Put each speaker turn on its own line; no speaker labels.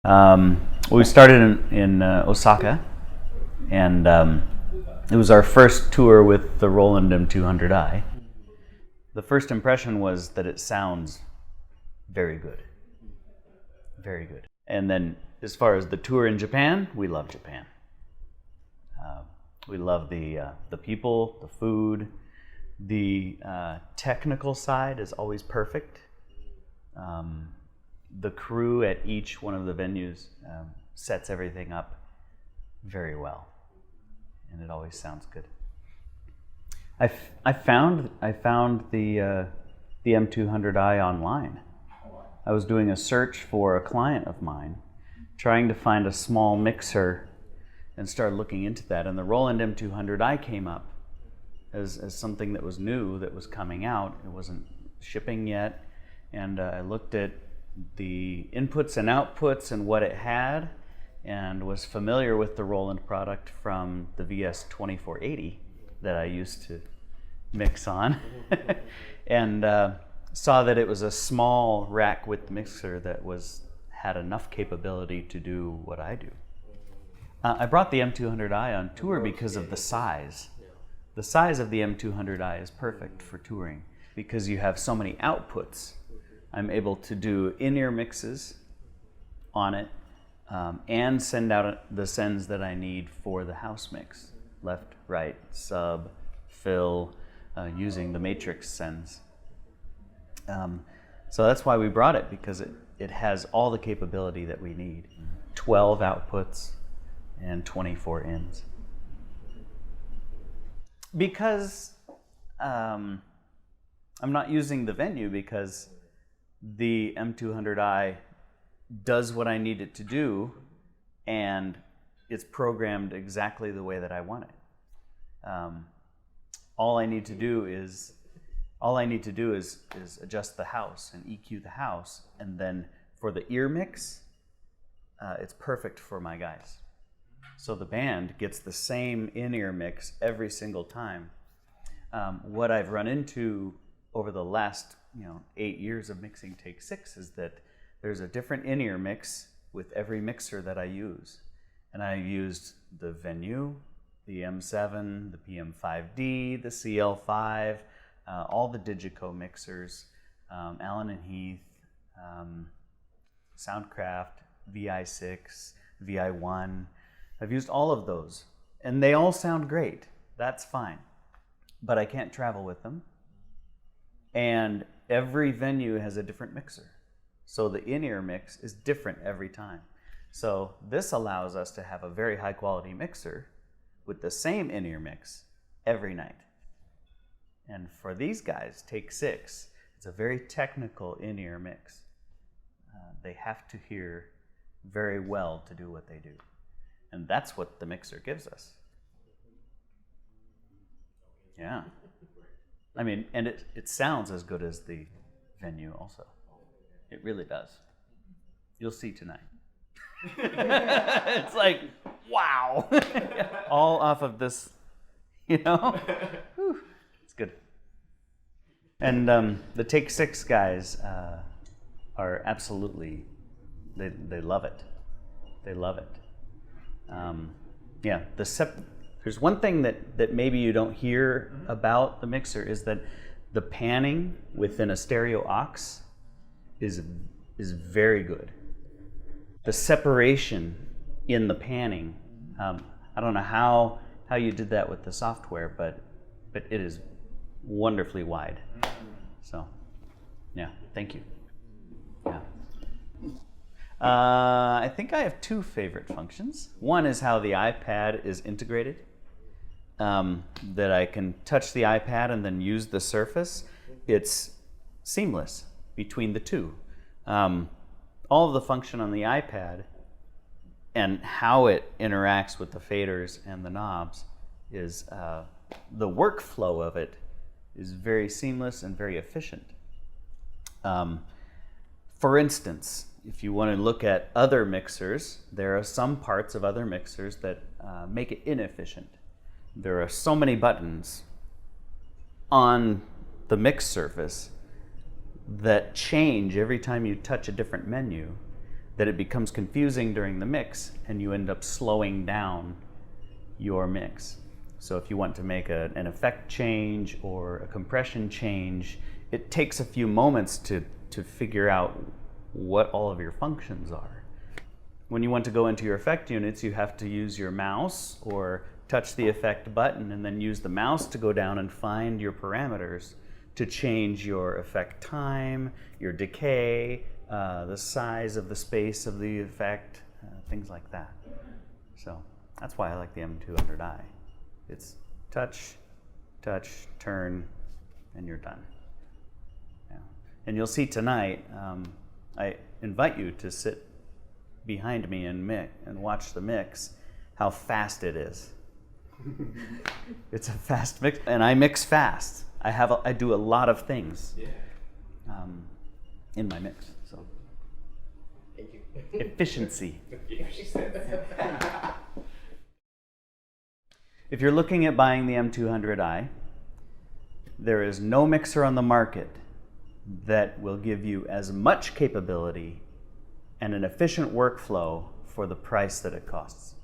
We started in Osaka, and it was our first tour with the Roland M-200i. The first impression was that it sounds very good. Very good. And then as far as the tour in Japan, we love Japan. We love the people, the food. The technical side is always perfect. The crew at each one of the venues sets everything up very well, and it always sounds good. I found the M200i online. I was doing a search for a client of mine, trying to find a small mixer, and started looking into that. And the Roland M200i came up as something that was new, that was coming out. It wasn't shipping yet, and I looked at the inputs and outputs and what it had, and was familiar with the Roland product from the VS2480 that I used to mix on, and saw that it was a small rack width mixer that had enough capability to do what I do. I brought the M200i on tour because of the size. The size of the M200i is perfect for touring because you have so many outputs. I'm able to do in-ear mixes on it and send out the sends that I need for the house mix. Left, right, sub, fill, using the matrix sends. So that's why we brought it, because it has all the capability that we need. 12 outputs and 24 ins. Because I'm not using the venue, because the M200i does what I need it to do, and it's programmed exactly the way that I want it. All I need to do is adjust the house and EQ the house, and then for the ear mix, it's perfect for my guys. So the band gets the same in-ear mix every single time. What I've run into over the last 8 years of mixing Take 6 is that there's a different in-ear mix with every mixer that I use. And I used the Venue, the M7, the PM5D, the CL5, all the Digico mixers, Allen & Heath, Soundcraft, VI6, VI1. I've used all of those, and they all sound great. That's fine. But I can't travel with them. And every venue has a different mixer. So the in-ear mix is different every time. So this allows us to have a very high quality mixer with the same in-ear mix every night. And for these guys, Take 6, it's a very technical in-ear mix. They have to hear very well to do what they do. And that's what the mixer gives us. Yeah. I mean, and it sounds as good as the Venue also. It really does. You'll see tonight. It's like, wow. All off of this, Whew. It's good. And the Take 6 guys are absolutely, they love it. They love it. There's one thing that maybe you don't hear about the mixer, is that the panning within a stereo aux is very good. The separation in the panning, I don't know how you did that with the software, but it is wonderfully wide. So, yeah, thank you. Yeah. I think I have two favorite functions. One is how the iPad is integrated, that I can touch the iPad and then use the Surface. It's seamless between the two. All of the function on the iPad and how it interacts with the faders and the knobs is, the workflow of it is very seamless and very efficient. For instance, if you want to look at other mixers, there are some parts of other mixers that make it inefficient. There are so many buttons on the mix surface that change every time you touch a different menu that it becomes confusing during the mix and you end up slowing down your mix. So if you want to make an effect change or a compression change, it takes a few moments to figure out what all of your functions are. When you want to go into your effect units, you have to use your mouse or touch the effect button and then use the mouse to go down and find your parameters to change your effect time, your decay, the size of the space of the effect, things like that. So that's why I like the M200i. It's touch, touch, turn, and you're done. Yeah. And you'll see tonight, I invite you to sit behind me and watch the mix, how fast it is. It's a fast mix, and I mix fast. I do a lot of things in my mix. So
Thank you.
efficiency.
She said.
If you're looking at buying the M200i, there is no mixer on the market that will give you as much capability and an efficient workflow for the price that it costs.